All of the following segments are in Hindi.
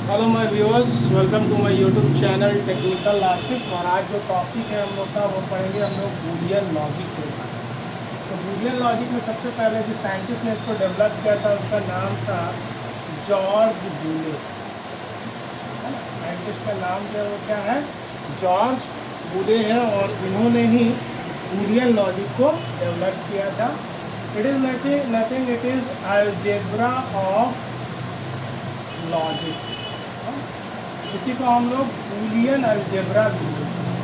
Hello my viewers, welcome to my YouTube channel technical Asif. और आज जो टॉपिक है हम लोग का वो पढ़ेंगे हम लोग बूलियन लॉजिक के बारे में। तो बूलियन लॉजिक में सबसे पहले जो साइंटिस्ट ने इसको डेवलप किया था उसका नाम था जॉर्ज बूले, है ना। साइंटिस्ट का नाम जो है वो क्या है, जॉर्ज बूले है। और इन्होंने ही बूलियन लॉजिक को डेवलप किया था। It is nothing, it is algebra of logic. इसी को हम लोग बूलियन अलजेब्रा भी बोलते हैं।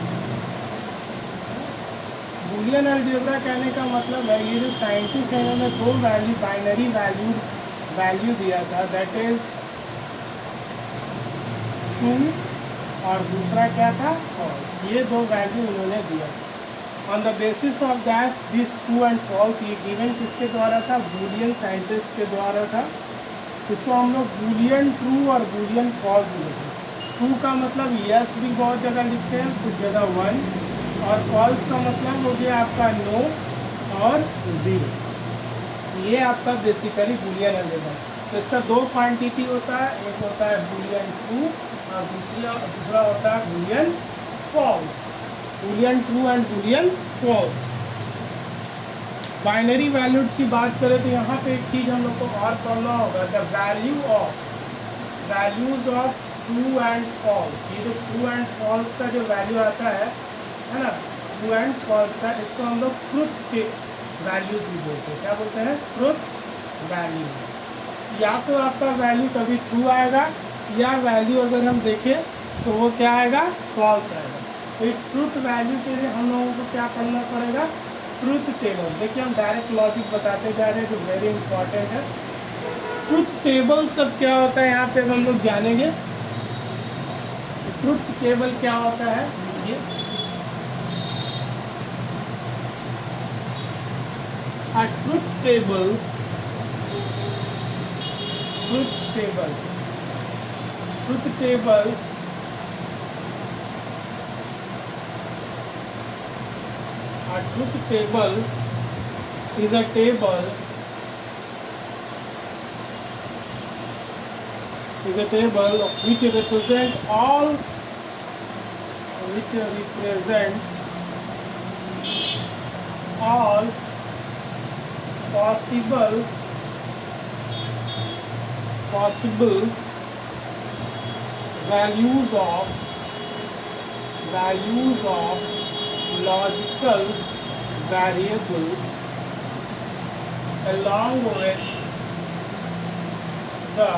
बूलियन अलजेब्रा कहने का मतलब है ये जो साइंटिस्ट है इन्होंने दो वैल्यू बाइनरी वैल्यू दिया था, दैट इज ट्रू और दूसरा क्या था, फॉल्स। ये दो वैल्यू उन्होंने दिया। On the basis of that this true and false, ये गिवन किसके द्वारा था, बूलियन साइंटिस्ट के द्वारा था। इसको हम लोग बूलियन ट्रू और बूलियन फॉल्स बोलते हैं। ट्रू का मतलब यस भी बहुत जगह लिखते हैं, कुछ जगह वन, और फॉल्स का मतलब हो गया आपका नो और ज़ीरो। ये आपका बेसिकली बूलियन अलजेब्रा। तो इसका दो क्वांटिटी होता है, एक होता है बूलियन ट्रू और दूसरा होता है Boolean false. Boolean true and Boolean false. Binary values की बात करें तो यहाँ पे एक चीज़ हम लोग को और पढ़ना होगा, the values of true and false. ये जो ट्रू एंड फॉल्स का जो वैल्यू आता है ना, ट्रू एंड फॉल्स का, इसको हम लोग ट्रुथ के वैल्यूज भी बोलते हैं। क्या बोलते हैं, ट्रुथ वैल्यूज। या तो आपका वैल्यू कभी ट्रू आएगा या वैल्यू अगर हम देखें तो वो क्या आएगा, फॉल्स आएगा। तो ये ट्रुथ वैल्यू के लिए हम लोगों को क्या करना पड़ेगा, ट्रुथ टेबल। देखिए हम डायरेक्ट लॉजिक बताते जा रहे हैं जो वेरी इंपॉर्टेंट है। ट्रुथ टेबल सब क्या होता है यहाँ पे हम लोग जानेंगे। ट्रुथ टेबल क्या होता है, ये a truth table is a table which represents all possible values of logical variables along with the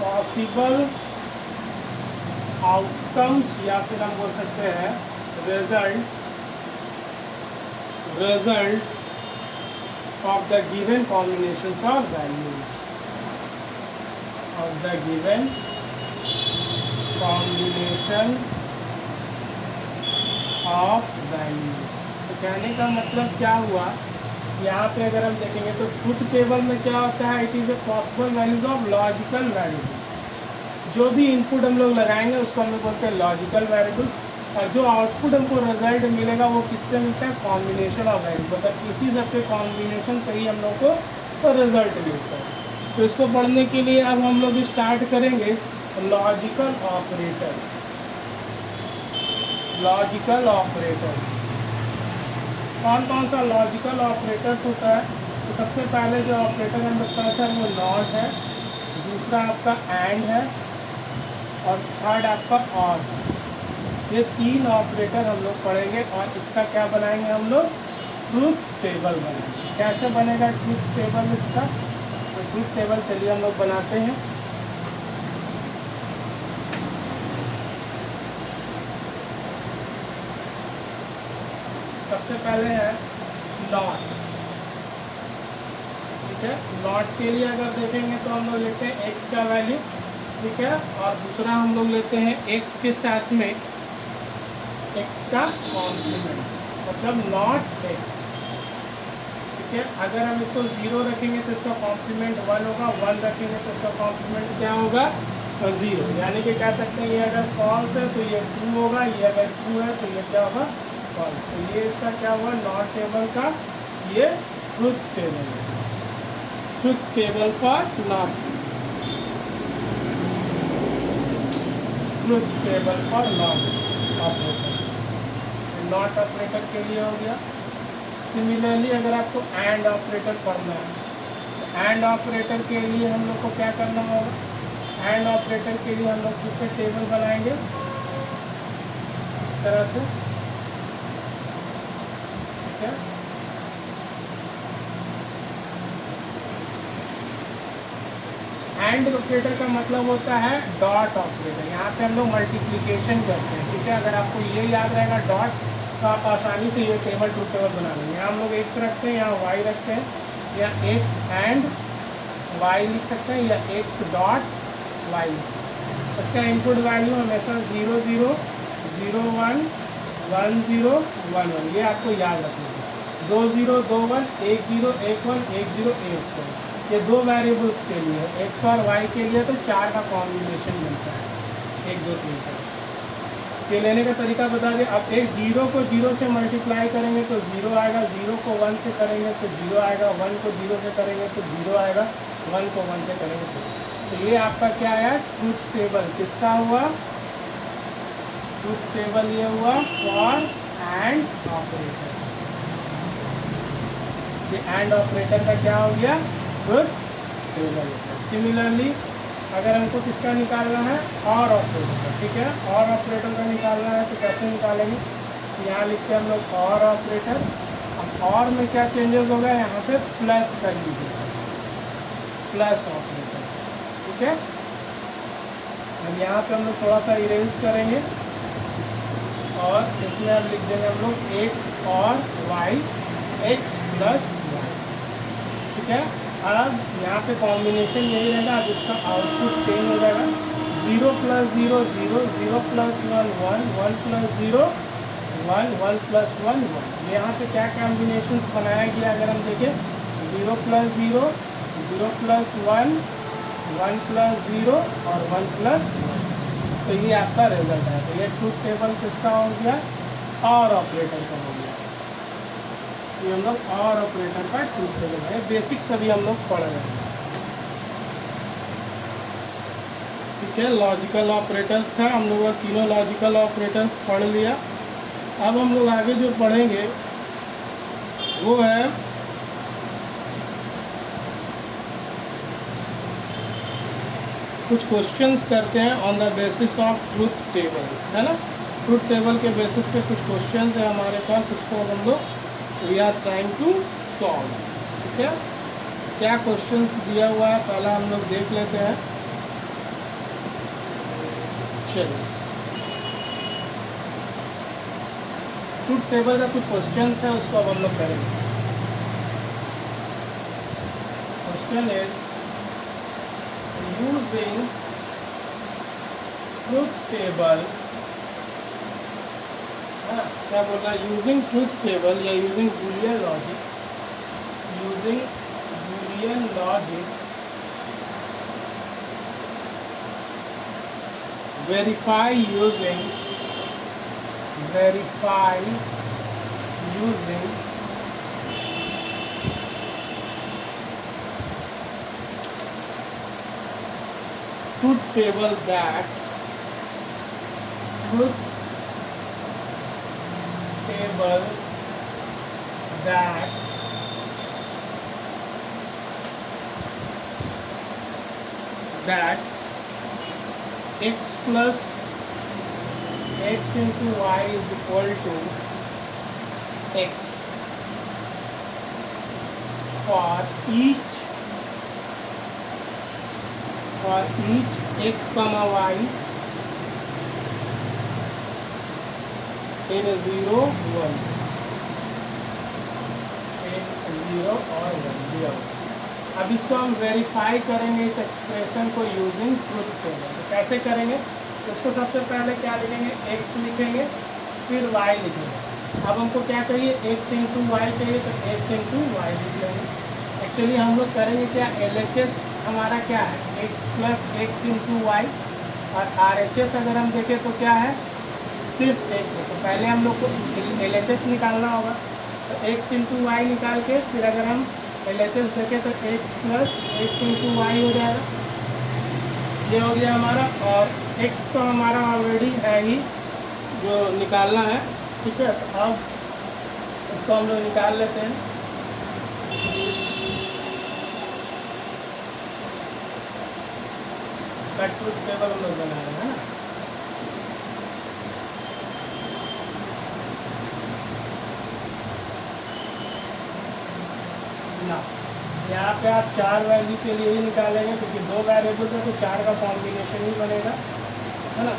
possible outcomes, या फिर हम बोल सकते हैं result of the given combinations of values, of the given combination of values। तो कहने का मतलब क्या हुआ, यहाँ पे अगर हम देखेंगे तो ट्रुथ टेबल में क्या होता है, it is a possible values of logical variables. जो भी इनपुट हम लोग लगाएंगे उसको हम लोग बोलते हैं लॉजिकल वेरिएबल्स, और जो आउटपुट हमको रिजल्ट मिलेगा वो किससे मिलता है, कॉम्बिनेशन ऑफ वेरिएबल। मतलब इसी सबके कॉम्बिनेशन से ही हम लोग को तो रिजल्ट मिलता है। तो इसको पढ़ने के लिए अब हम लोग स्टार्ट करेंगे लॉजिकल ऑपरेटर्स। लॉजिकल ऑपरेटर्स कौन कौन सा लॉजिकल ऑपरेटर्स होता है। तो सबसे पहले जो ऑपरेटर हम लोग का है वो नॉट है, दूसरा आपका एंड है, और थर्ड आपका और है। ये तीन ऑपरेटर हम लोग पढ़ेंगे और इसका क्या बनाएंगे हम लोग, ट्रुथ टेबल बनाएंगे। कैसे बनेगा ट्रुथ टेबल इसका, तो ट्रुथ टेबल चलिए हम लोग बनाते हैं। सबसे पहले है नॉट, ठीक है। नॉट के लिए अगर देखेंगे तो हम लोग लेते हैं एक्स का वैल्यू, ठीक है, और दूसरा हम लोग लेते हैं एक्स के साथ में एक्स का कॉम्प्लीमेंट, मतलब नॉट एक्स, ठीक है। अगर हम इसको 0 रखेंगे तो इसका कॉम्प्लीमेंट 1 होगा, 1 रखेंगे तो इसका कॉम्प्लीमेंट क्या होगा, 0। यानी कि कह सकते हैं ये अगर फॉल्स है तो ये ट्रू होगा, ये अगर ट्रू है तो ये क्या होगा, फॉल्स। तो ये इसका क्या हुआ, नॉट टेबल का ये ट्रुथ टेबल है, truth table for not. Truth table for not operator, not operator के लिए हो गया। सिमिलरली अगर आपको एंड ऑपरेटर पढ़ना है तो एंड ऑपरेटर के लिए हम लोग को क्या करना होगा, एंड ऑपरेटर के लिए हम लोग फिर से टेबल बनाएंगे इस तरह से, ठीक है। एंड ऑपरेटर का मतलब होता है डॉट ऑपरेटर, यहाँ पे हम लोग मल्टीप्लिकेशन करते हैं, ठीक है। अगर आपको ये याद रहेगा डॉट तो आप आसानी से ये टेबल ट्रुथ टेबल बना लेंगे। यहाँ हम लोग एक्स रखते हैं, यहाँ वाई रखते हैं, या एक्स एंड वाई लिख सकते हैं, या एक्स डॉट वाई। इसका इनपुट वैल्यू हमेशा 0 0 0 1 1 0 1 1, ये आपको याद रखना है। 2 0 2 1 1 0 1 1 1 0 1 1, ये दो वेरिएबल्स के लिए, एक्स और वाई के लिए तो 4 का कॉम्बिनेशन बनता है, 1 2 3 4। ये लेने का तरीका बता दें। अब एक 0 को 0 से मल्टीप्लाई करेंगे तो 0 आएगा, 0 को 1 से करेंगे तो 0 आएगा, 1 को 0 से करेंगे तो 0 आएगा, 1 को 1 से करेंगे तो ये आपका क्या आया, ट्रुथ टेबल किसका हुआ, ट्रुथ टेबल ये हुआ फॉर एंड ऑपरेटर। ये एंड ऑपरेटर का क्या हो गया, ट्रुथ टेबल। सिमिलरली अगर हमको किसका निकालना है, और ऑपरेटर का, ठीक है। और ऑपरेटर का निकालना है तो कैसे निकालेंगे, तो यहाँ लिखते हैं हम लोग और ऑपरेटर। अब और में क्या चेंजेस होगा, यहाँ पे प्लस कर लीजिए, प्लस ऑपरेटर, ठीक है। अब यहाँ पे हम लोग थोड़ा सा इरेज करेंगे और इसमें अब लिख देंगे हम लोग एक्स और वाई, एक्स प्लस वाई, ठीक है। अब यहाँ पे कॉम्बिनेशन यही रहेगा, अब इसका आउटपुट चेंज हो जाएगा, 0 + 0 0 0 + 1 1 1 + 0 1 1 + 1 1। यहाँ पे क्या कॉम्बिनेशंस बनाया गया अगर हम देखें, 0 + 0 0 + 1 1 + 0 और 1 + 1, तो ये आपका रिजल्ट है। तो ये ट्रुथ टेबल किसका हो गया, और ऑपरेटर का हो गया। ये हम लोग और ऑपरेटर का ट्रुथ टेबल है, बेसिक सभी हम लोग पढ़ रहे हैं, ठीक है। लॉजिकल ऑपरेटर्स हैं, हम लोग तीनों लॉजिकल ऑपरेटर्स पढ़ लिया। अब हम लोग आगे जो पढ़ेंगे वो है कुछ क्वेश्चंस करते हैं on the basis of truth tables, है ना। ट्रुथ टेबल के बेसिस पे कुछ क्वेश्चंस है हमारे पास, उसको हम लोग we are trying to solve, ठीक है। क्या क्वेश्चंस दिया हुआ है पहला हम लोग देख लेते हैं, चलिए। ट्रुथ टेबल का कुछ क्वेश्चंस है उसको अब हम लोग करेंगे। Question is using truth table, क्या बोल रहा है, यूजिंग ट्रुथ टेबल या using Boolean logic, using Boolean logic verify using truth table that x plus x into y is equal to x for each x comma y in 0 1, in 0 और 1 दिया हुआ। अब इसको हम वेरीफाई करेंगे इस एक्सप्रेशन को यूजिंग ट्रुथ टेबल। तो कैसे करेंगे, तो इसको सबसे पहले क्या लिखेंगे, x लिखेंगे, फिर y लिखेंगे। अब हमको क्या चाहिए, x इंटू वाई चाहिए, तो x इंटू वाई लिख लेंगे। एक्चुअली हम लोग करेंगे क्या, LHS हमारा क्या है, x plus x into Y, और RHS अगर हम देखें तो क्या है, सिर्फ x है। तो पहले हम लोग को LHS निकालना होगा, तो x इंटू वाई निकाल के फिर अगर हम LHS देखें तो x plus x into Y हो जाएगा, ये हो गया हमारा, और x तो हमारा ऑलरेडी है ही जो निकालना है, ठीक है। तो अब इसको हम लोग निकाल लेते हैं। ट्रूथ टेबल हम लोग बना रहे हैं ना। यहाँ पे आप 4 वैल्यू के लिए ही निकालेंगे, क्योंकि 2 वेरिएबल है तो 4 का कॉम्बिनेशन ही बनेगा, है ना।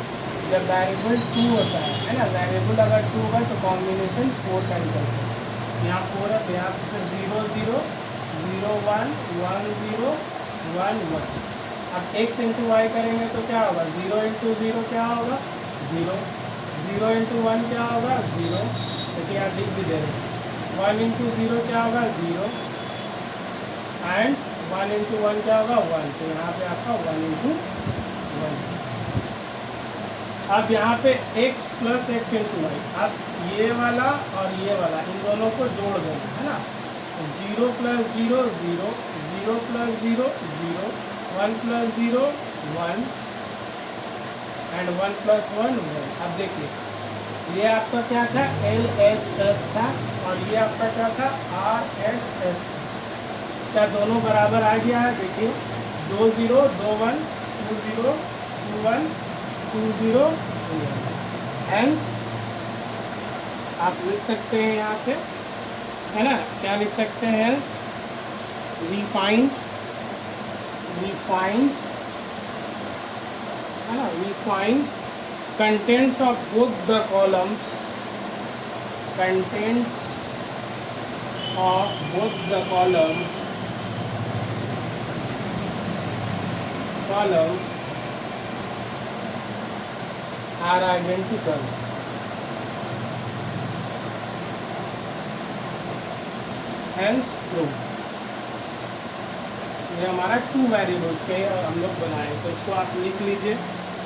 जब वेरिएबल 2 होता है ना, वेरिएबल अगर 2 होगा तो कॉम्बिनेशन 4 का निकलता है। यहाँ 4 है तो यहाँ पर 0 0 0 1 1 0 1 1। अब x इंटू वाई करेंगे तो क्या होगा, 0 इंटू 0 क्या होगा 0, 0 इंटू 1 क्या होगा 0, क्योंकि यहाँ लिख भी दे रहे हैं। 1 इंटू 0 क्या होगा 0, एंड 1 इंटू 1 क्या होगा 1, तो यहाँ पे आपका 1 इंटू 1। अब यहाँ पे x plus X into Y, अब ये वाला और ये वाला इन दोनों को जोड़ देना है ना। 0 plus 0 0, 0 plus 0 0, 1 plus 0 1, and 1 plus 1 1। अब देखिए ये आपका क्या था LHS था, और ये आपका क्या था RHS था। क्या दोनों बराबर आ गया है, देखिए 2 0 2 1 2 0 2 1 2 0 2 1। हेंस आप लिख सकते हैं यहाँ पे, है ना, क्या लिख सकते हैं, हेंस वी फाइंड, है ना, we find contents of both the columns, contents of both the column are identical, hence true। ये हमारा 2 वेरिएबल्स के हम लोग बनाए, तो इसको आप लिख लीजिए।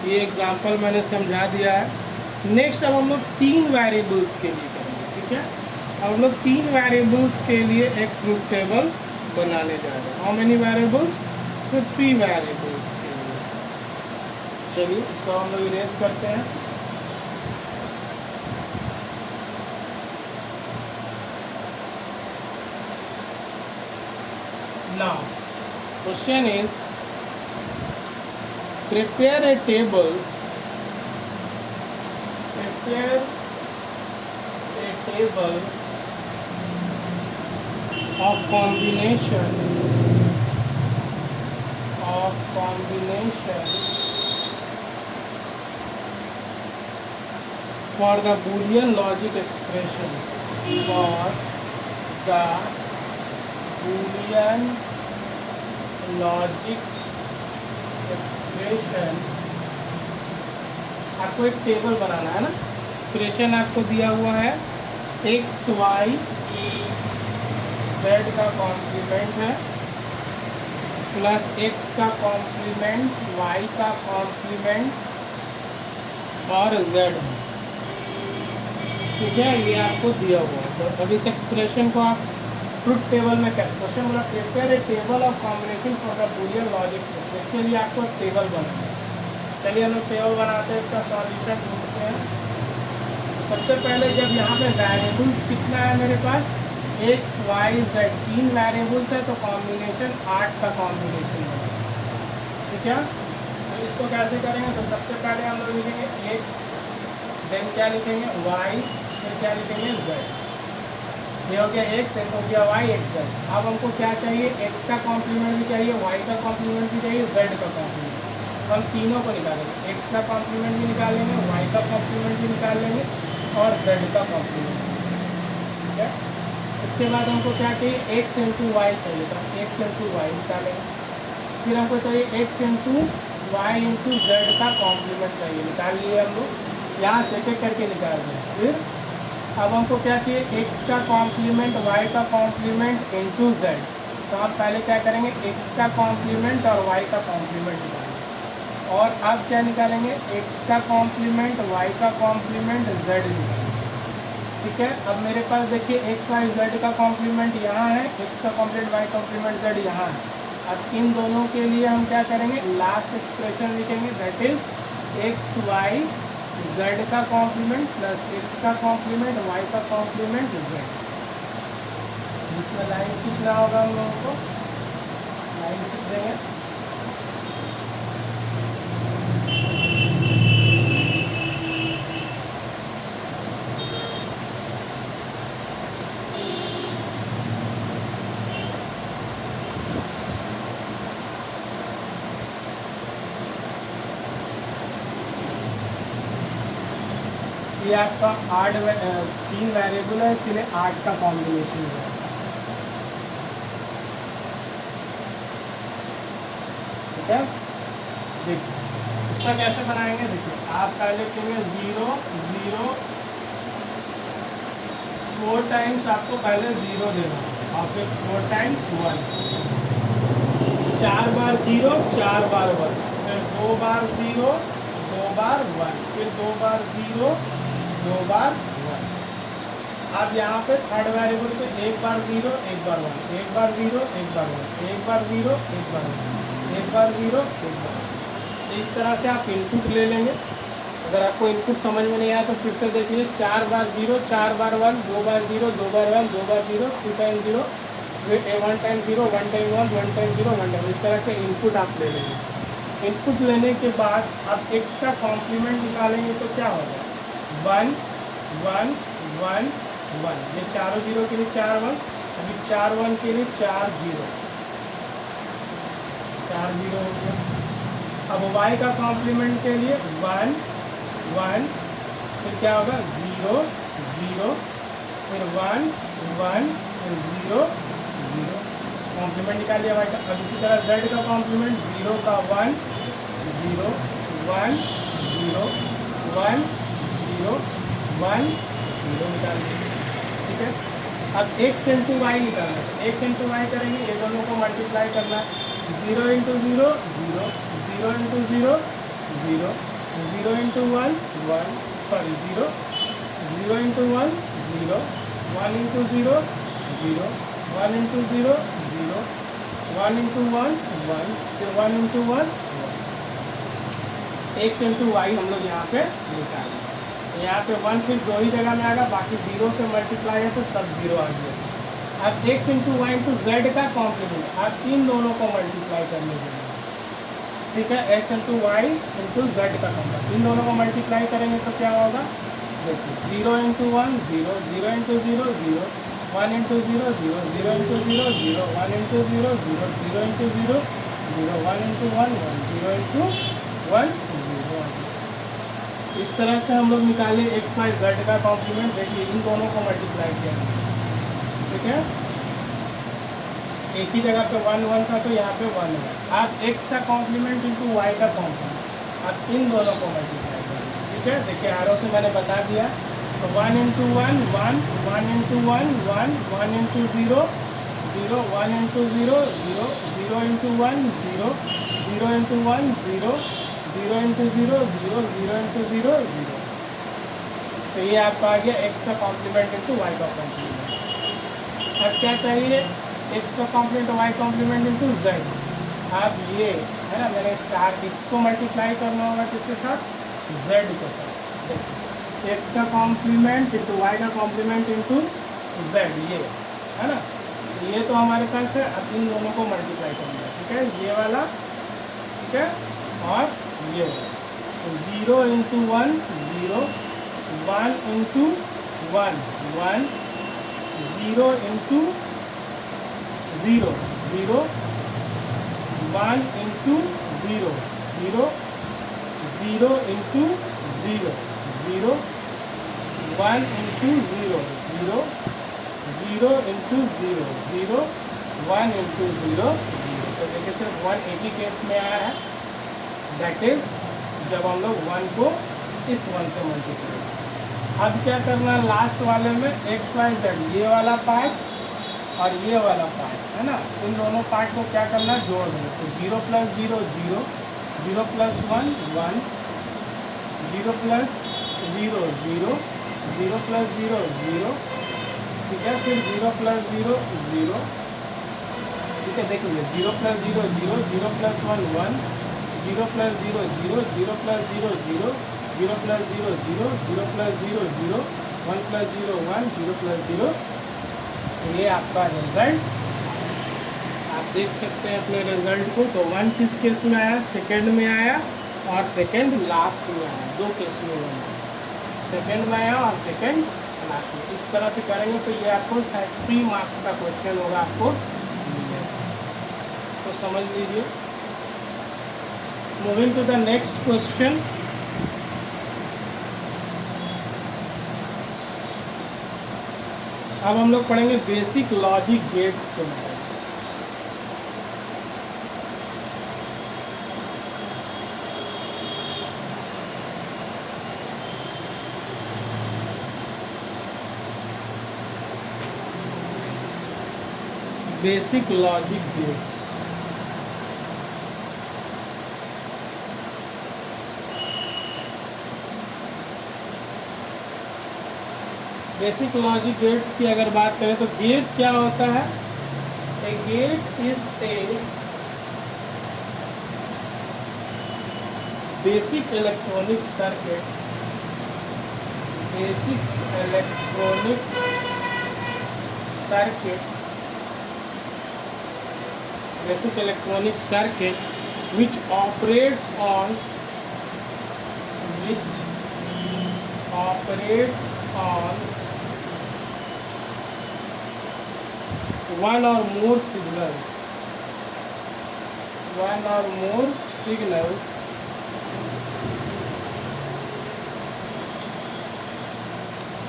ये एग्जांपल मैंने समझा दिया है। नेक्स्ट अब हम लोग 3 वेरिएबल्स के लिए करेंगे, ठीक है। अब हम लोग 3 वेरिएबल्स के लिए एक ट्रूथ टेबल बनाने जा रहे हैं। हाउ मेनी वेरिएबल्स, तो 3 वेरिएबल्स के लिए। चलिए इसको हम लोग इरेज करते हैं। Now question is prepare a table of combination for the Boolean logic expression, for the Boolean logic expression. आपको एक टेबल बनाना है ना। एक्सप्रेशन आपको दिया हुआ है x y z का कॉम्प्लीमेंट है, प्लस x का कॉम्प्लीमेंट y का कॉम्प्लीमेंट और z है, ठीक है। ये आपको दिया हुआ है। तो अब इस एक्सप्रेशन को आप ट्रुथ टेबल में कैसे, क्वेश्चन बोला prepare a table of combination for the Boolean logic. इसके लिए आपको एक टेबल बनाना है। चलिए हम लोग टेबल बनाते हैं, इसका सॉल्यूशन ढूंढते हैं। तो सबसे पहले जब यहाँ पे वेरिएबल्स कितना है मेरे पास, x y z 3 वेरिएबल्स है, तो कॉम्बिनेशन 8 का कॉम्बिनेशन बनेगा, ठीक है। तो इसको कैसे करेंगे, तो सबसे पहले हम लोग लिखेंगे x, देन क्या लिखेंगे y, फिर क्या लिखेंगे z। ये हो गया x, एक हो गया y, x z। अब हमको क्या चाहिए, x का कॉम्प्लीमेंट भी चाहिए, y का कॉम्प्लीमेंट भी चाहिए, z का कॉम्प्लीमेंट। तो हम तीनों को निकालेंगे, x का कॉम्प्लीमेंट भी निकाल लेंगे, y का कॉम्प्लीमेंट भी निकाल लेंगे और z का कॉम्प्लीमेंट, ठीक है। उसके बाद हमको क्या चाहिए, x इंटू वाई चाहिए, तो हम x इंटू वाई निकालेंगे। फिर हमको चाहिए x into Y into z का कॉम्प्लीमेंट चाहिए, निकाल लिए हम लोग। यहाँ से एक एक करके निकाल दें। फिर अब हमको क्या चाहिए, x का कॉम्प्लीमेंट y का कॉम्प्लीमेंट इंटू z। तो हम पहले क्या करेंगे, x का कॉम्प्लीमेंट और y का कॉम्प्लीमेंट निकालेंगे, और अब क्या निकालेंगे, x का कॉम्प्लीमेंट y का कॉम्प्लीमेंट z निकालेंगे, ठीक है। अब मेरे पास देखिए x y z का कॉम्प्लीमेंट यहाँ है, x का कॉम्प्लीमेंट y कॉम्प्लीमेंट z यहाँ है। अब इन दोनों के लिए हम क्या करेंगे, लास्ट एक्सप्रेशन लिखेंगे, that is X Y Z का कॉम्प्लीमेंट प्लस एक्स का कॉम्प्लीमेंट वाई का कॉम्प्लीमेंट जेड। जिसमें लाइन खींचना होगा हम लोगों को, लाइन खींच देंगे। ये आपका 3 वेरिएबल है, इसलिए 8 का कॉम्बिनेशन है। ठीक है, देखिए इसका कैसे बनाएंगे। देखिए आप पहले लिखेंगे 0 0, 4 टाइम्स आपको पहले 0 देना और फिर 4 टाइम्स 1, 4 बार 0 4 बार 1, फिर 2 बार 0 2 बार 1, फिर 2 बार 0 2 बार 1। अब यहाँ पे थर्ड वेरिएबल पे 1 बार 0 1 बार 1, 1 बार 0 1 बार 1, 1 बार 0 1 बार 1, 1 बार 0 1 बार 1। इस तरह से आप इनपुट ले लेंगे। अगर आपको इनपुट समझ में नहीं आया तो फिर से देखिए, 4 बार 0 4 बार 1, 2 बार 0 2 बार 1, 2 बार 0 2 टाइम 0, फिर 1 टाइम 0 1 टाइम 1 1 टाइम 0 1 टाइम। इस तरह से इनपुट आप ले लेंगे। इनपुट लेने के बाद आप x का कॉम्प्लीमेंट निकालेंगे तो क्या होगा, 1 1 1 1। ये चारों 0 के लिए 4 1, अभी 4 1 के लिए 4 0 हो गया। अब y का कॉम्प्लीमेंट के लिए 1 1, फिर क्या होगा 0 0, फिर 1 1, फिर 0 0। कॉम्प्लीमेंट निकाल लिया y का। अब इसी तरह z का कॉम्प्लीमेंट 0 का 1 0 1 0 1 0 1 0 निकाल दिया। ठीक है, अब x इंटू वाई निकालना है। x इंटू वाई करेंगे, ये दोनों को मल्टीप्लाई करना है। 0 into 0 0, 0 into 0 0, 0 into 1 1, sorry 0, 0 into 1 0, 1 into 0 0, 1 into 0 0, 1 into 1 1, फिर 1 इंटू 1 1। x इंटू वाई हम लोग यहाँ पे निकालेंगे। यहाँ पे 1 फिर 2 ही जगह में आएगा, बाकी 0 से मल्टीप्लाई है तो सब 0 आ गया। अब x into Y into Z का कॉम्प्लीमेंट, आप इन दोनों को मल्टीप्लाई करने देंगे। ठीक है, x into Y into Z का कॉम्प्लीमेंट, इन दोनों को मल्टीप्लाई करेंगे तो क्या होगा, देखिए 0 into 1 0, 0 into 0 0, 1 into 0 0, 0 into 0 0, 1 into 0 0, 0 into 0 0, 1 into 1 1, 0 into 1 0। इस तरह से हम लोग निकाले एक्स वाई जेड का कॉम्प्लीमेंट। देखिए इन दोनों को मल्टीप्लाई किया, ठीक है, एक ही जगह पे 1 1 था तो यहाँ पे 1 है। आप x का कॉम्प्लीमेंट इंटू वाई का कॉम्प्लीमेंट, आप इन दोनों को मल्टीप्लाई करें। ठीक है, देखिए आरो से मैंने बता दिया। तो 1 into 1 1, 1 into 1 1, 1 into 0 0, 1 into 0 0, 0 into 1 0, 0 into 1 0, 0 into 0 0, 0 into 0 0। तो ये आपका आ गया x का कॉम्प्लीमेंट इंटू वाई का कॉम्प्लीमेंट। अब क्या चाहिए, x का complement Y complement into Z. आप ये है ना, मैंने स्टार इसको मल्टीप्लाई करना होगा किसके साथ, z के साथ। देखिए x का कॉम्प्लीमेंट इंटू वाई का कॉम्प्लीमेंट इंटू जेड, ये है ना, ये तो हमारे पास है। अब इन दोनों को मल्टीप्लाई करना है। ठीक है, ये वाला, ठीक है, और ये वाला। तो 0 into 1 0, 1 into 1 1, 0 into 0 0, 1 into 0 0, 0 into 0 0, 1 into 0 0, 0 into 0 0, 1 into 0 0। तो देखिए सिर्फ 1 एक ही केस में आया है, दैट इज जब हम लोग 1 को इस 1 से मल्टीप्लाई। अब क्या करना है, लास्ट वाले में एक्स वाई जेड, ये वाला पार्ट और ये वाला पार्ट है ना, इन दोनों पार्ट को क्या करना है, जोड़ देना। तो 0 प्लस 0 0, 0 प्लस 1 1, 0 प्लस 0 0, 0 प्लस 0 0, ठीक है, फिर 0 प्लस 0 0, ठीक के देखिए 0 + 0 0, 0 + 1 1, 0 + 0 0, 0 + 0 0, 0 + 0 0, 0 + 0 0, 1 + 0 1, 0 + 0। ये आपका रिजल्ट आप देख सकते हैं अपने रिजल्ट को। तो 1 किस केस में आया, सेकंड में आया और सेकंड लास्ट में आया, दो केस में आया, सेकंड में आया और सेकंड लास्ट में। इस तरह से करेंगे तो ये आपको 3 मार्क्स का क्वेश्चन होगा, आपको तो समझ लीजिए। Moving to the next question. अब हम लोग पढ़ेंगे बेसिक लॉजिक गेट्स के बारे में। Basic logic gates. Basic logic gates की अगर बात करें तो गेट क्या होता है? A gate is a basic electronic circuit, basic electronic circuit, basic electronic circuit which operates on one or more signals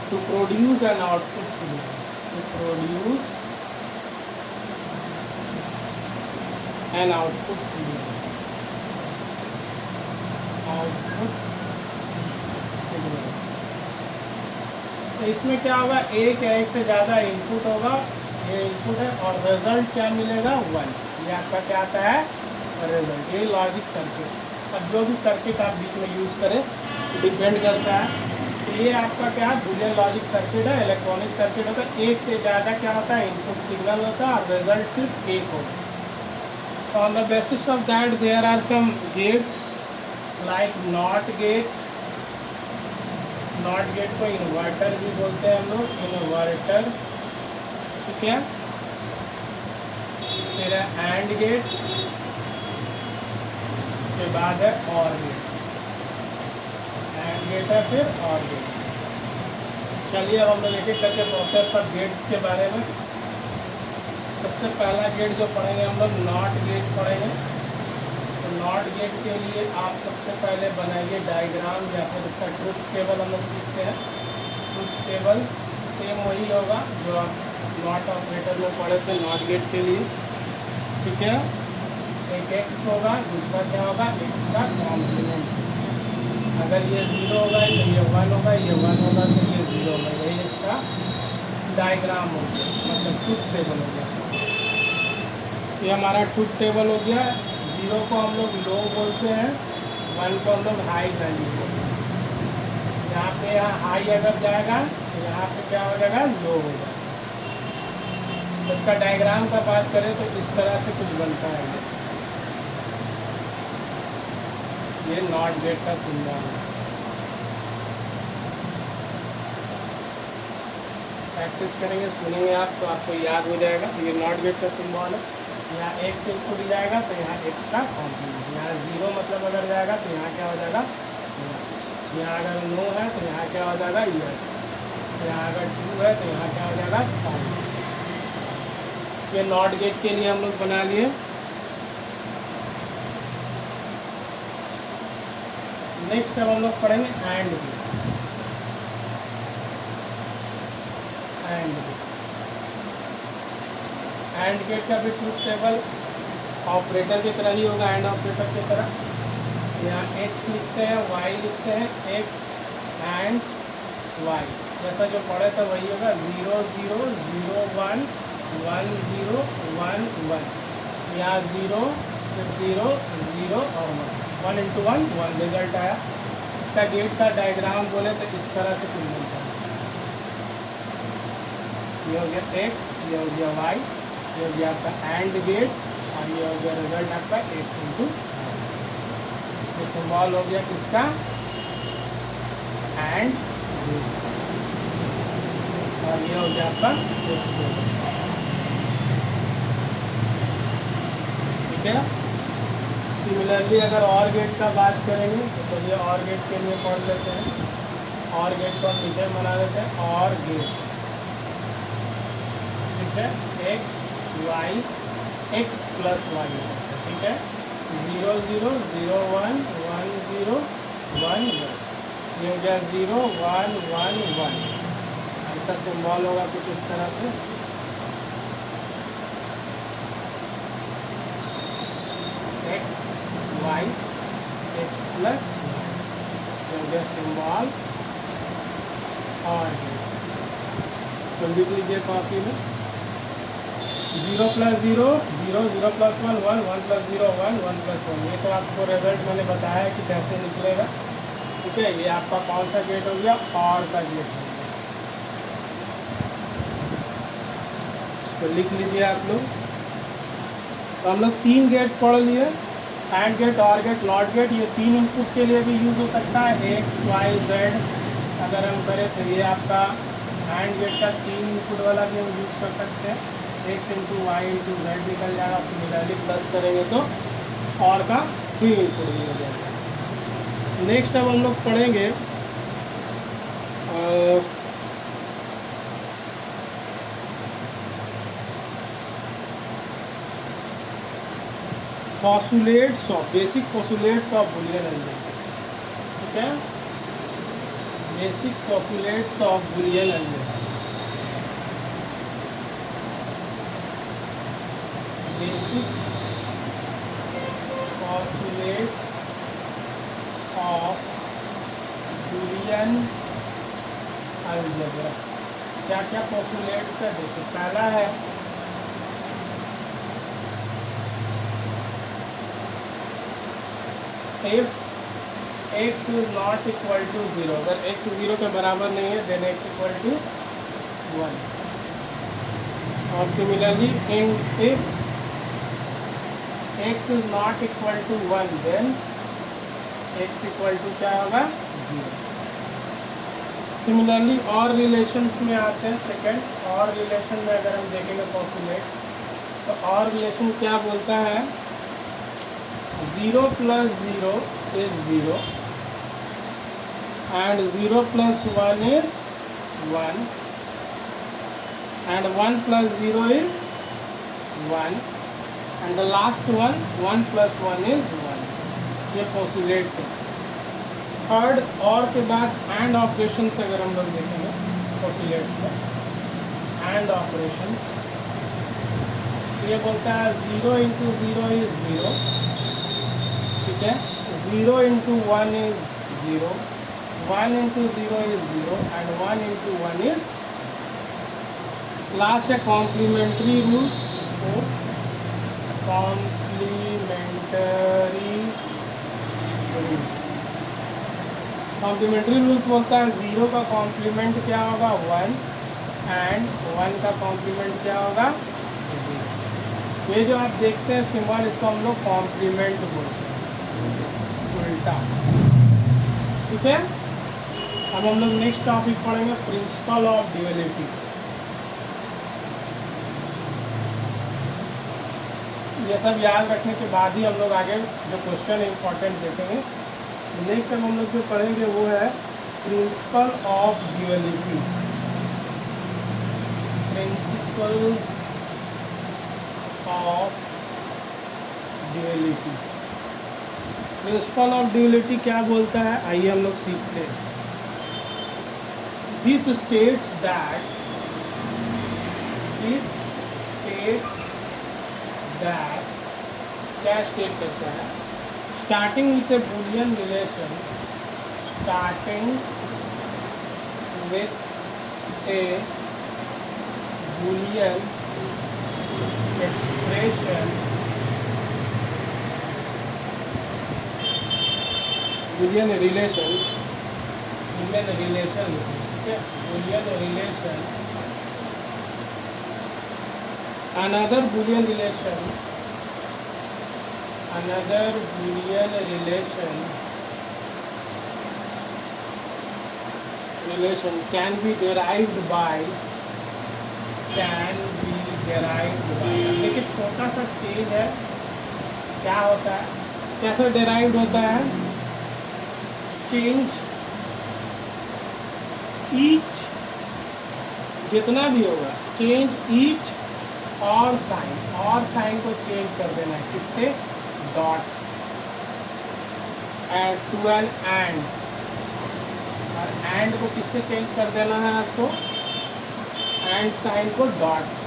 to produce an output signal, an output signal, तो इसमें क्या होगा, एक या एक से ज़्यादा इनपुट होगा, ये इनपुट है और रिजल्ट क्या मिलेगा 1। ये आपका क्या आता है, रिजल्ट। ये लॉजिक सर्किट। अब जो भी सर्किट आप बीच में यूज़ करें डिपेंड करता है। तो ये आपका क्या है, बूलियन लॉजिक सर्किट है, इलेक्ट्रॉनिक सर्किट होता है। एक से ज़्यादा क्या होता है, इनपुट सिग्नल होता है और रिजल्ट सिर्फ एक होता है। On the basis of that there are some gates like NOT gate। NOT gate को इन्वर्टर भी बोलते हैं हम लोग, इन्वर्टर, ठीक है। फिर है AND गेट, उसके बाद है OR गेट। AND गेट है, फिर OR गेट। चलिए अब हम लोग एक एक करके पढ़ते हैं सब गेट्स के बारे में। सबसे पहला गेट जो पढ़ेंगे हम लोग नॉट गेट पढ़ेंगे। तो नॉट गेट के लिए आप सबसे पहले बनाइए डायग्राम या फिर इसका ट्रुथ टेबल हम लोग सीखते हैं। ट्रुथ टेबल सेम वही होगा जो आप नॉट ऑपरेटर में पढ़े थे नॉट गेट के लिए, ठीक है। एक x होगा, दूसरा क्या होगा, x का कॉम्प्लीमेंट। अगर ये 0 होगा तो ये 1 होगा, ये 1 होगा तो ये 0 होगा। यही इसका डायग्राम हो गया, मतलब ट्रुथ टेबल हो गया। ये हमारा ट्रुथ टेबल हो गया। 0 को हम लोग लो बोलते हैं, 1 को हम लोग हाई वैल्यू बोलते हैं। यहाँ पे हाई अगर जाएगा तो यहाँ पे क्या हो जाएगा, लो हो जाएगा। तो इसका डायग्राम का बात करें तो इस तरह से कुछ बनता है। ये नॉट गेट का सिंबल है। प्रैक्टिस करेंगे, सुनेंगे आप तो आपको याद हो जाएगा। ये नॉट गेट का सिंबल है। यहाँ x इनपुट जाएगा तो यहाँ x का कॉम्प्लीमेंट। यहाँ 0 मतलब अगर जाएगा तो यहाँ क्या हो जाएगा, यहाँ अगर नो है तो यहाँ क्या हो जाएगा, यस। यहाँ अगर ट्रू है तो यहाँ क्या हो जाएगा, फॉल्स। ये नॉट गेट के लिए हम लोग बना लिए। नेक्स्ट अब हम लोग पढ़ेंगे एंड गेट। एंड गेट का भी ट्रुथ टेबल ऑपरेटर की तरह ही होगा, एंड ऑपरेटर की तरह। यहाँ x लिखते हैं, y लिखते हैं, x एंड y जैसा जो पढ़े था वही होगा। 0 0 0 1 1 0 1 1। यहाँ 0 फिर 0 0 और 1 इंटू 1 1 रिजल्ट आया। इसका गेट का डायग्राम बोले तो इस तरह से कुछ मिलता है। ये हो गया x, ये हो गया y, ये हो गया आपका एंड गेट और ये हो गया रिजल्ट आपका x इंटू ये सिंबल हो गया किसका एंड और ये हो गया आपका ठीक है। सिमिलरली अगर और गेट का बात करेंगे तो चलिए और गेट के लिए पढ़ लेते हैं। और गेट को हम नीचे बना देते हैं और गेट ठीक है x y x plus Y ठीक है 0 0 0 1 1 0 1 1 ये हो गया 0 1 1 1 इसका सिंबल होगा कुछ इस तरह से x y x प्लस ये हो गया सिंबल और जल्दी कीजिए कॉपी में 0 प्लस 0 0 0 प्लस 1 1 1 प्लस 0 1 1 प्लस 1 ये तो आपको रिजल्ट मैंने बताया है कि कैसे निकलेगा ठीक है। ये आपका कौन सा गेट हो गया और का गेट हो गया इसको लिख लीजिए आप लोग। तो हम लोग 3 गेट पढ़ लिए एंड गेट और गेट नॉट गेट ये 3 इनपुट के लिए भी यूज़ हो सकता है x y z अगर हम करें तो ये आपका एंड गेट का 3 इनपुट वाला भी हम यूज़ कर सकते हैं x into Y into Z निकल जाएगा सिमिलरली प्लस करेंगे तो और का 3 इनपुट भी हो जाएगा। नेक्स्ट अब हम लोग पढ़ेंगे postulates of basic postulates of Boolean algebra ठीक है basic postulates of Boolean algebra basic postulates of Boolean algebra क्या क्या पोस्टुलेट्स है देखिए पहला है if x is not equal to 0 अगर x 0 के बराबर नहीं है then x equal to 1 और similarly if x is not equal to 1 then x equal to क्या होगा 0। सिमिलरली और रिलेशंस में आते हैं सेकंड और रिलेशन में अगर हम देखेंगे पोस्टुलेट्स तो और रिलेशन क्या बोलता है 0 plus 0 is 0 and 0 plus 1 is 1 and 1 plus 0 is 1 and the last one 1 plus 1 is 1 ये पोस्टुलेट्स है। थर्ड और के बाद एंड ऑपरेशन से अगर हम लोग देखेंगे पोस्टुलेट्स में एंड ऑपरेशन ये बोलता है 0 इंटू 0 इज 0 ठीक है 0 into 1 is 0 1 into 0 is 0 and 1 into 1 is last है कॉम्प्लीमेंट्री रूल्स कॉम्प्लीमेंट्री रूल्स बोलता है 0 का कॉम्प्लीमेंट क्या होगा 1 एंड 1 का कॉम्प्लीमेंट क्या होगा 0। ये जो आप देखते हैं सिंबल इसको हम लोग कॉम्प्लीमेंट बोलते हैं उल्टा ठीक है। अब हम लोग नेक्स्ट टॉपिक पढ़ेंगे प्रिंसिपल ऑफ ड्यूअलिटी। ये सब याद रखने के बाद ही हम लोग आगे जो क्वेश्चन इंपॉर्टेंट देखेंगे। नेक्स्ट टाइम हम लोग जो पढ़ेंगे वो है principle of duality. Principle of duality principle of duality क्या बोलता है आइए हम लोग सीखते हैं। दिस स्टेट्स दैट क्या स्टेट करता है starting with A Boolean relation starting with A Boolean expression Boolean relation ठीक है Boolean relation another boolean relation can be derived by देखिए छोटा सा चेंज है, क्या होता है, कैसे डेराइव्ड होता है, चेंज ईच, जितना भी होगा चेंज ईच और साइन को चेंज कर देना है, किससे, dot, and to N and, और एंड को किससे चेंज कर देना है आपको, एंड साइन को डॉट।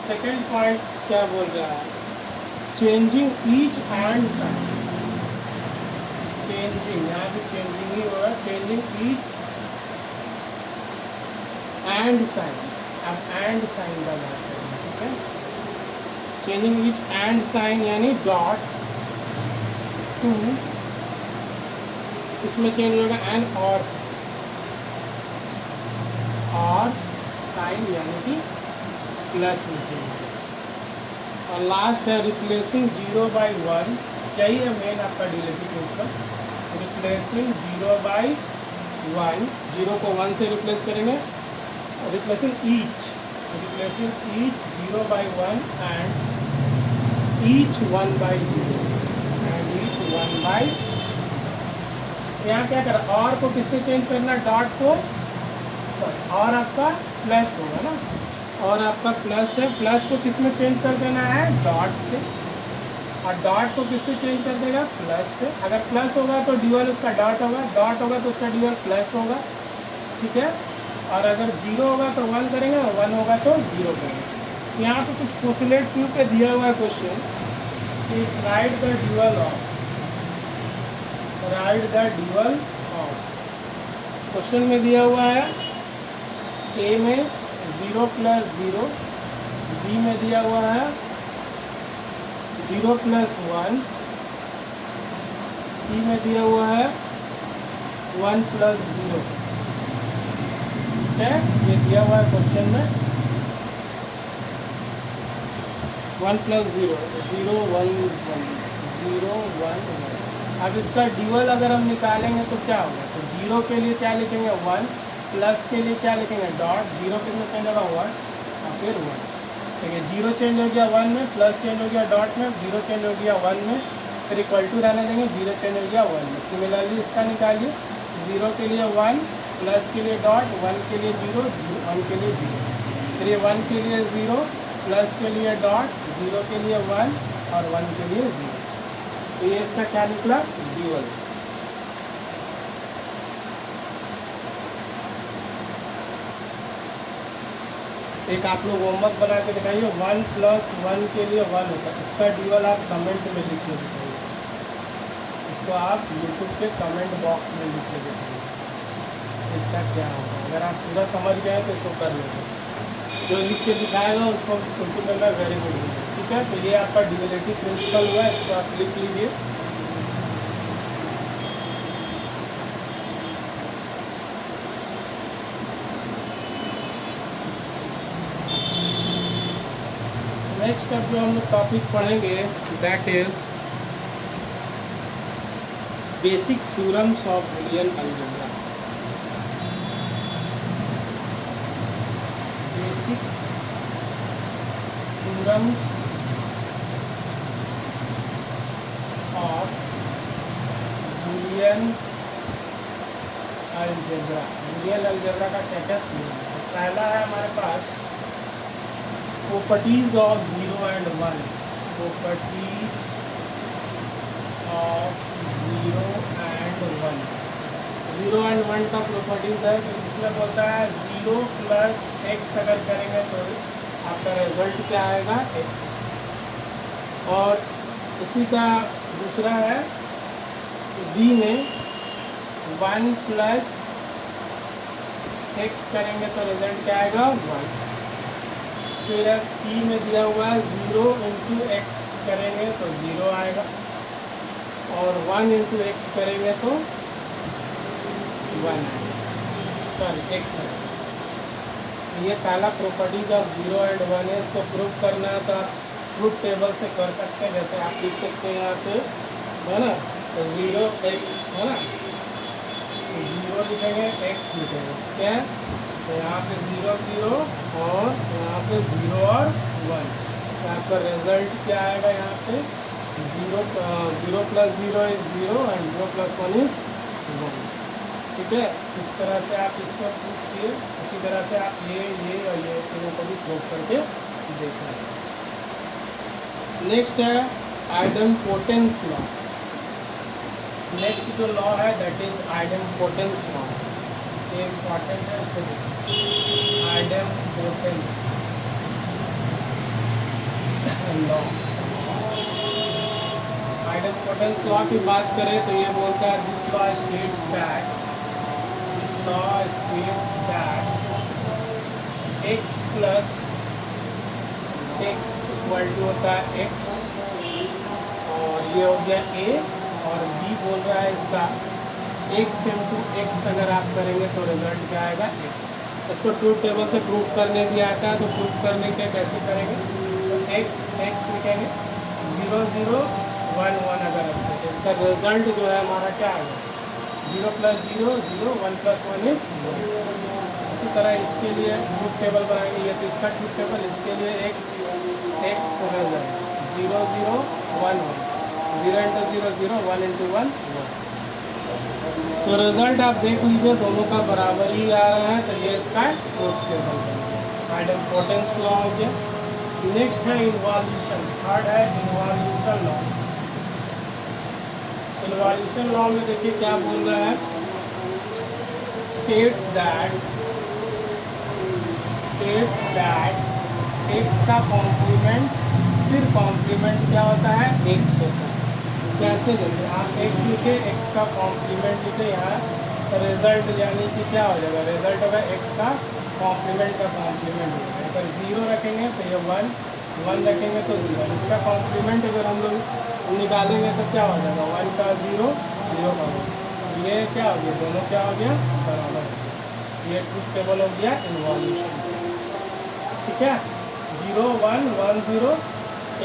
सेकेंड पॉइंट क्या बोल रहा है, changing each and sign, changing, यहाँ भी चेंजिंग ही होगा, चेंजिंग ईच एंड साइन, अब एंड साइन का बात करेंगे, ठीक है, चेंजिंग ईच एंड साइन यानी डॉट टू, इसमें चेंज होगा एंड और साइन यानी कि प्लस में चेंज, और लास्ट है रिप्लेसिंग 0 by 1, यही है मेन आपका डिलेटिव प्रिंसिपल, रिप्लेसिंग 0 by 1, 0 को 1 से रिप्लेस करेंगे, replacing each 0 by 1 and each 1 by 0 and each 1 by, यहाँ क्या करा, और को किससे चेंज करना, डॉट को, और आपका प्लस होगा ना, और आपका प्लस है, प्लस को किस में चेंज कर देना है, डॉट से, और डॉट को किससे चेंज कर देगा, प्लस से, अगर प्लस होगा तो ड्यूअल उसका डॉट होगा, डॉट होगा तो उसका ड्यूअल प्लस होगा, ठीक है, और अगर 0 होगा तो 1 करेंगे और 1 होगा तो 0 करेंगे। यहाँ पे कुछ पोस्टुलेट क्यों पे दिया हुआ है question, right the dual of, question में दिया हुआ है ए में 0 + 0, बी में दिया हुआ है 0 + 1, सी में दिया हुआ है 1 + 0, ठीक है, ये दिया हुआ है क्वेश्चन में 1 + 0, 0 1 1, 0 1 1। अब इसका ड्यूअल अगर हम निकालेंगे तो क्या होगा, तो 0 के लिए क्या लिखेंगे 1, प्लस के लिए क्या लिखेंगे डॉट, 0 कितना चेंज होगा 1 और फिर 1, ठीक है, 0 चेंज हो गया 1 में, प्लस चेंज हो गया डॉट में, 0 चेंज हो गया 1 में, फिर इक्वल टू रहने देंगे, 0 चेंज हो गया 1 में। सिमिलरली इसका निकालिए, 0 के लिए 1, प्लस के लिए डॉट, 1 के लिए 0, 1 के लिए 0, फिर ये 1 के लिए 0, प्लस के लिए डॉट, 0 के लिए 1 और 1 के लिए 0, तो ये इसका क्या निकला, ड्यूअल। एक आप लोग होमवर्क बना के दिखाइए, 1 + 1 के लिए 1 होता है, इसका ड्यूअल आप कमेंट में लिख के दिखाइए, इसको आप यूट्यूब के कमेंट बॉक्स में लिख के दिखाइए, इसका क्या होगा, अगर आप पूरा समझ गए तो इसको कर लेंगे, जो लिख के दिखाएगा उसको उनको करना वेरी गुड, ठीक है, तो ये आपका ड्यूअलिटी प्रिंसिपल हुआ है, इसको आप लिख लीजिए। नेक्स्ट अब जो हम लोग टॉपिक पढ़ेंगे that is basic theorems of Boolean algebra. Basic theorems of Boolean algebra. Boolean algebra का क्या क्या थ्योरम है, पहला है हमारे पास properties of 0 and 1, properties of 0 and 1, 0 and 1 का प्रॉपर्टीज है, तो इसमें बोलता है 0 + x अगर करेंगे तो आपका रिजल्ट क्या आएगा x, और इसी का दूसरा है b में 1 + x करेंगे तो रिजल्ट क्या आएगा 1, फिर सी में दिया हुआ है 0 × x करेंगे तो 0 आएगा, और 1 × x करेंगे तो 1 आएगा, सॉरी x आएगा, ये पहला प्रॉपर्टीज ऑफ 0 एंड 1 है, इसको प्रूफ करना है तो आप प्रूफ टेबल से कर सकते हैं। जैसे आप लिख सकते हैं यहाँ पे, है ना, तो 0x, है ना, 0 लिखेंगे, x लिखेंगे, क्या है, तो यहाँ पे 0 0 और यहाँ पे 0 और 1, तो आपका रिजल्ट क्या आएगा, यहाँ पे 0 plus 0 is 0 and 0 plus 1 is 1। ठीक है, इस तरह से आप इसको प्रूफ किए, इसी तरह से आप ये और ये तीनों को भी प्रूफ करके देखना है। नेक्स्ट है आइडेम्पोटेंस लॉ। नेक्स्ट जो लॉ है दैट इज आइडेम्पोटेंस लॉ। ये इम्पॉर्टेंट है, इसको देखिए, आइडेम्पोटेंस लॉ। आइडेम्पोटेंस लॉ की बात करें तो ये बोलता है this law states that x plus x equal to होता है x, और ये हो गया a, और b बोल रहा है इसका x इंटू x अगर आप करेंगे तो रिजल्ट क्या आएगा, x। इसको ट्रूथ टेबल से प्रूफ करने दिया आता है, तो प्रूफ करने के कैसे करेंगे, तो x लिखेंगे, 0 0 1 1 अगर रखते हैं तो इसका रिजल्ट जो है हमारा क्या आएगा, 0 प्लस 0 0, 1 प्लस 1 इज 1। इसी तरह इसके लिए ट्रूथ टेबल बनाएंगे, ये तो इसका ट्रूथ टेबल, इसके लिए x रिजल्ट 0 0 1 1, 0 इंटू 0 0, 1 इंटू 1 1। तो रिजल्ट आप देख लीजिए दोनों का बराबर ही आ रहा है, तो ये इसका ट्रूथ टेबल है। आइडेम्पोटेंस लॉ हो गया। नेक्स्ट है इन्वॉल्यूशन, थर्ड है इन्वॉल्यूशन लॉ। इन्वॉल्यूशन लॉ में देखिए क्या बोल रहा है, स्टेट्स दैट x का कॉम्प्लीमेंट, फिर कॉम्प्लीमेंट क्या होता है, x होता है। कैसे, जैसे आप x लिखे, x का कॉम्प्लीमेंट लिखे यहाँ, तो रिजल्ट यानी कि क्या हो जाएगा, रिजल्ट होगा x का कॉम्प्लीमेंट का कॉम्प्लीमेंट हो जाएगा। अगर 0 रखेंगे तो ये 1, 1 रखेंगे तो 0, इसका कॉम्प्लीमेंट अगर हम लोग निकालेंगे तो क्या हो जाएगा, 1 का 0 0 का 1, ये क्या हो गया, दोनों क्या हो गया, बराबर। ये ट्रूथ टेबल हो गया इन्वॉल्यूशन। ठीक है, 0 1 1 0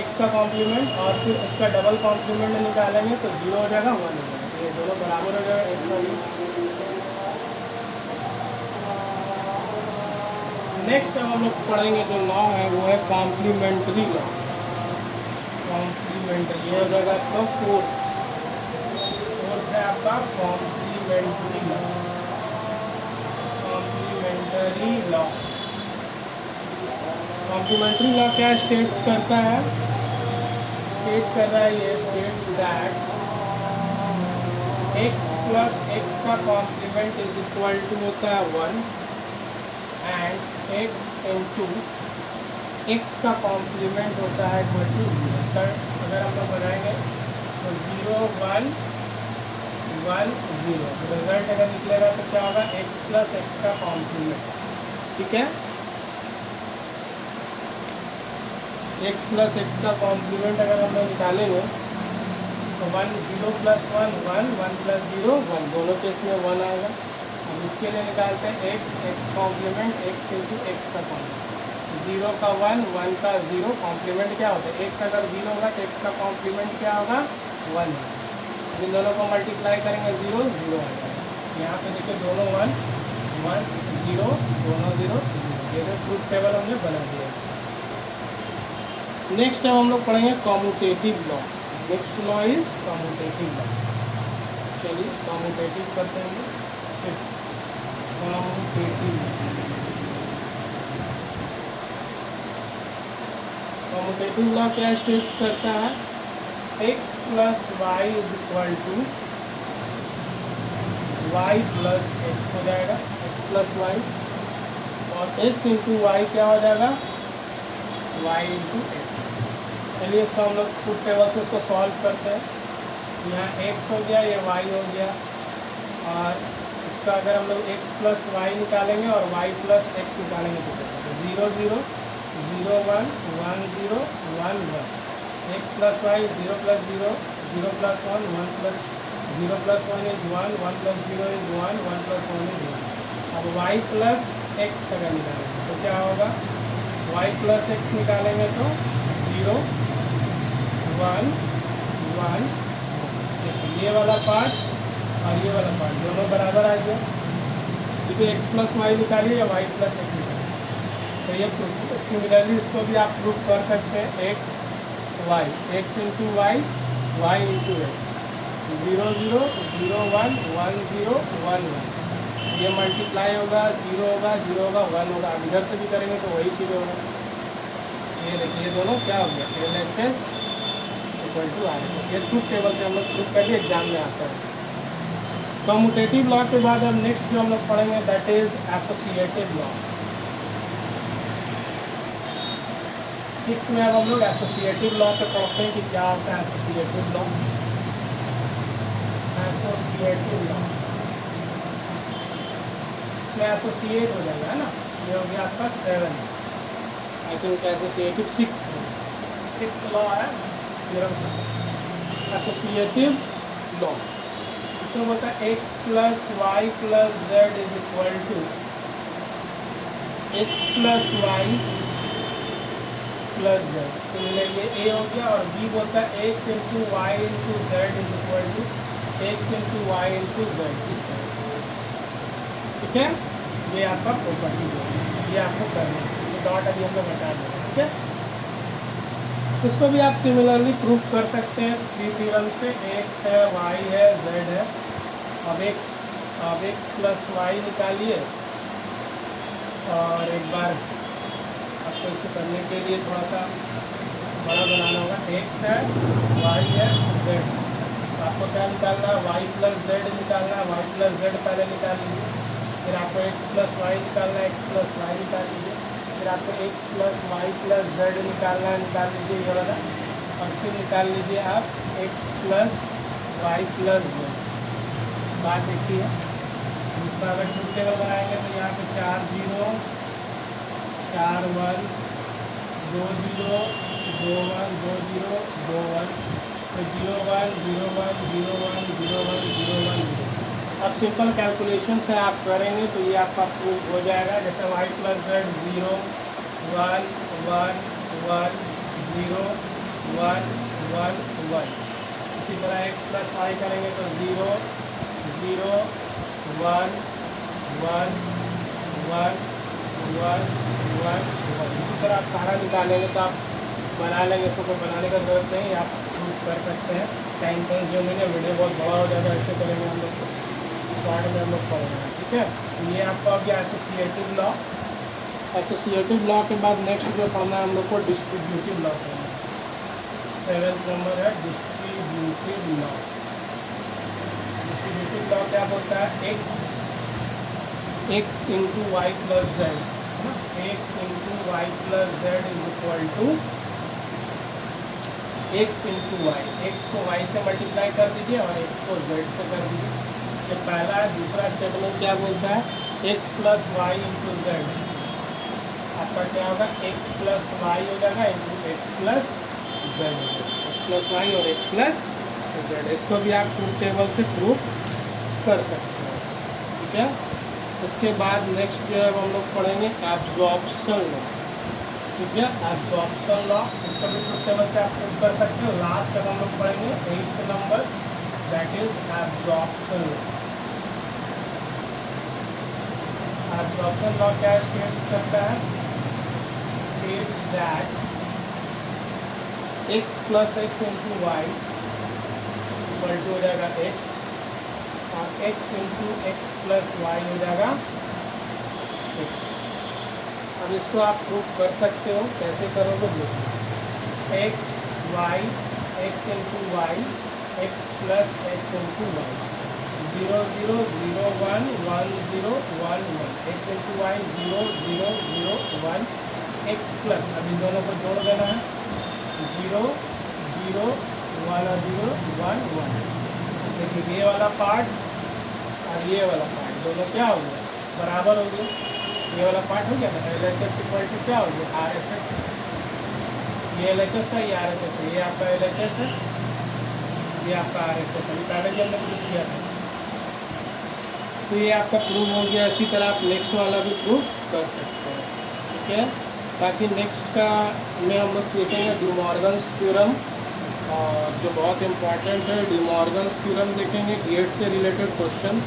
x का कॉम्प्लीमेंट, और फिर इसका डबल कॉम्प्लीमेंट निकालेंगे तो 0 हो जाएगा, 1 हो जाएगा, ये दोनों बराबर हो जाएगा x का। नेक्स्ट हम लोग पढ़ेंगे जो लॉ है वो है कॉम्प्लीमेंट्री लॉ। कॉम्प्लीमेंट्री, ये हो जाएगा आपका फोर्थ है आपका complementary law. Complementary law, complementary law क्या स्टेट्स करता है, स्टेट कर रहा है, ये states that x plus x का कॉम्प्लीमेंट इज इक्वल टू होता है 1, एंड x इंटू x का कॉम्प्लीमेंट होता है इक्वल टू 0। अगर हम लोग बनाएंगे तो 0 1 1 0, रिजल्ट अगर निकलेगा तो क्या होगा, x प्लस x का कॉम्प्लीमेंट। ठीक है, x प्लस x का कॉम्प्लीमेंट अगर हम लोग निकालेंगे तो 1 0 प्लस 1 1, 1 प्लस 0 1, दोनों केस में 1 आएगा। अब इसके लिए निकालते हैं x complement, x into x का कॉम्प्लीमेंट, 0 का 1 1 का 0, कॉम्प्लीमेंट क्या होता है, x अगर 0 होगा तो x का कॉम्प्लीमेंट क्या होगा, 1 है। इन दोनों को मल्टीप्लाई करेंगे 0 0 आ जाएगा। यहाँ पे देखिए दोनों 1 1 0, दोनों 0 0, ये तो ट्रूथ टेबल हमने बना दिया। नेक्स्ट टाइम हम लोग पढ़ेंगे commutative law. Next law is commutative law. चलिए कॉम्यूटेटिव करते हैं। कॉम्यूटेटिव लॉ क्या स्टेट करता है, x plus Y is equal to Y plus X हो जाएगा, x प्लस वाई, और x इंटू वाई क्या हो जाएगा, y इंटू एक्स। चलिए इसको हम लोग ट्रूथ टेबल से इसको सॉल्व करते हैं। यहाँ x हो गया, ये y हो गया, और इसका अगर हम लोग x प्लस वाई निकालेंगे और y प्लस एक्स निकालेंगे तो 0 0 0 1 1 0 1 1, x plus Y 0 plus 0 0 plus 1 1 plus 0 plus 1 is 1, 1 plus 0 is 1, 1 plus 1 is 1। अब y प्लस एक्स अगर निकालेंगे तो क्या होगा, वाई प्लस एक्स निकालेंगे तो 0 1 1। देखिए ये वाला पार्ट और ये वाला पार्ट दोनों बराबर आ गया, क्योंकि एक्स प्लस वाई निकालिए या वाई प्लस एक्स निकालिए। तो ये प्रूफ, सिमिलरली इसको भी आप प्रूफ कर सकते हैं, X into Y, Y into X, 0 0 0 1 1 0 1 1, ये मल्टीप्लाई होगा, 0 होगा 0 होगा 1 होगा। अब इधर से भी करेंगे तो वही चीज़ होगा। ये देखिए ये दोनों क्या हो गया, LHS इक्वल टू RHS। ये ट्रूथ टेबल से हम लोग प्रूफ करके एग्जाम में आता है। कम्यूटेटिव लॉ के बाद अब नेक्स्ट जो हम लोग पढ़ेंगे that is associative law. Sixth में अब हम लोग एसोसिएटिव लॉ पे पढ़ते हैं कि क्या होता है एसोसिएटिव लॉ। एसोसिएटिव लॉ, इसमें एसोसिएट हो जाएगा, है ना। ये हो गया आपका 7, आई थिंक एसोसिएटिव 6 लॉ है एसोसिएटिव लॉ। इसमें बोलता है X plus Y plus Z is equal to X plus Y plus Z. तो ये ए हो गया, और बी बोलता है X into Y into Z is equal to X into Y into Z. इस तरह से, ठीक है। ये आपका प्रॉपर्टी है, ये आपको करना है, ये डॉट अभी हम लोग हटा देंगे, ठीक है। इसको भी आप सिमिलरली प्रूफ कर सकते हैं 3 थ्योरम से। एक्स है, वाई है, जेड है। अब एक्स प्लस वाई निकालिए, और एक बार आपको इसको करने के लिए थोड़ा सा बड़ा बनाना होगा। एक्स है, वाई है, जेड। आपको क्या निकालना है, वाई प्लस जेड निकालना है। वाई प्लस जेड पहले निकाल लीजिए, फिर आपको एक्स प्लस वाई निकालना है, एक्स प्लस वाई निकाल लीजिए, फिर आपको X plus Y plus Z निकालना है, निकाल लीजिए ये वाला, और फिर निकाल लीजिए आप X plus Y plus Z. बात देखिए, इसका अगर ट्रूथ टेबल बनाएंगे तो यहाँ पे 4 0 4 1 2 0 2 1 2 0 2 1, तो 0 1 0 1 0 1 0 1 0 1 0। अब सिंपल कैलकुलेशन से आप करेंगे तो ये आपका प्रूफ हो जाएगा। जैसे वाई प्लस जेड 0 1 1 1 0 1 1 1। इसी तरह एक्स प्लस वाई करेंगे तो 0 0 1 1 1 1 1 1। इसी तरह आप सारा निकालेंगे तो आप बना लेंगे, तो कोई बनाने का जरूरत नहीं, आप प्रूफ कर सकते हैं। टाइम जो मैंने वीडियो बहुत बड़ा हो जाएगा, ऐसे करेंगे हम लोग शॉर्ट में हम लोग पढ़ेंगे, ठीक है। ये आपका हो गया एसोसिएटिव लॉ। एसोसिएटिव लॉ के बाद नेक्स्ट जो पढ़ना है हम लोग को डिस्ट्रीब्यूटिव लॉ पढ़ना है। 7th नंबर है डिस्ट्रीब्यूटिव लॉ। डिस्ट्रीब्यूटिव लॉ क्या बोलता है, X into Y plus Z, है ना। X into Y plus Z is equal to X into Y. X को वाई से मल्टीप्लाई कर दीजिए और एक्स को जेड से कर दीजिए। ये पहला है। दूसरा स्टेप में क्या बोलता है, X plus Y into Z. आपका क्या होगा, एक्स प्लस वाई हो जाएगा इंटू एक्स प्लस जेड हो जाएगा। एक्स प्लस वाई और एक्स प्लस जेड, इसको भी आप ट्रूथ टेबल से प्रूफ कर सकते हैं, ठीक है। इसके बाद नेक्स्ट जो है हम लोग पढ़ेंगे एब्जॉर्प्शन लॉ, ठीक है। एब्जॉर्प्शन लॉ, इसको भी ट्रूथ टेबल से आप प्रूफ कर सकते हो। लास्ट तक हम लोग पढ़ेंगे 8th number, that is absorption law. Absorption law क्या स्टेट्स करता है, states that X plus X into Y equal to हो जाएगा एक्स, और X into X plus Y हो जाएगा एक्स। अब इसको आप प्रूफ कर सकते हो, कैसे करोगे देखो। X Y, X into Y, X plus X into Y, 0 0 0 1 1 0 1 1, X into Y 0 0 0 1 X plus, अब इन दोनों को जोड़ देना है, 0 0 1 और 0 1 1। देखिए ये वाला पार्ट और ये वाला पार्ट दोनों क्या हो गया, बराबर हो गया। ये वाला पार्ट हो गया ना, LHS इक्वल टू क्या हो गया, RHS। ये LHS था, ये RHS है। ये आपका LHS है, ये आपका RHS है। पहले जो हमने कुछ किया था तो ये आपका प्रूव हो गया। इसी तरह आप नेक्स्ट वाला भी प्रूव कर सकते हैं, ठीक है। बाकी नेक्स्ट का में हम लोग देखेंगे डी मॉर्गन्स थ्योरम, और जो बहुत इंपॉर्टेंट है डी मॉर्गन्स थ्योरम देखेंगे, गेट से रिलेटेड क्वेश्चन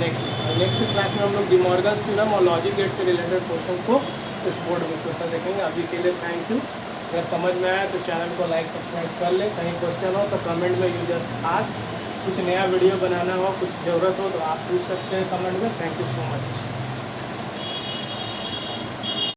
नेक्स्ट क्लास में हम लोग डी मॉर्गन्स थ्योरम और लॉजिक गेट से रिलेटेड क्वेश्चन को इस बोर्ड में क्वेश्चन देखेंगे। अभी के लिए थैंक यू। अगर समझ में आया तो चैनल को लाइक सब्सक्राइब कर ले। कहीं क्वेश्चन हो तो कमेंट में यू जस्ट आस्क। कुछ नया वीडियो बनाना हो, कुछ ज़रूरत हो तो आप पूछ सकते हैं कमेंट में। Thank you so much.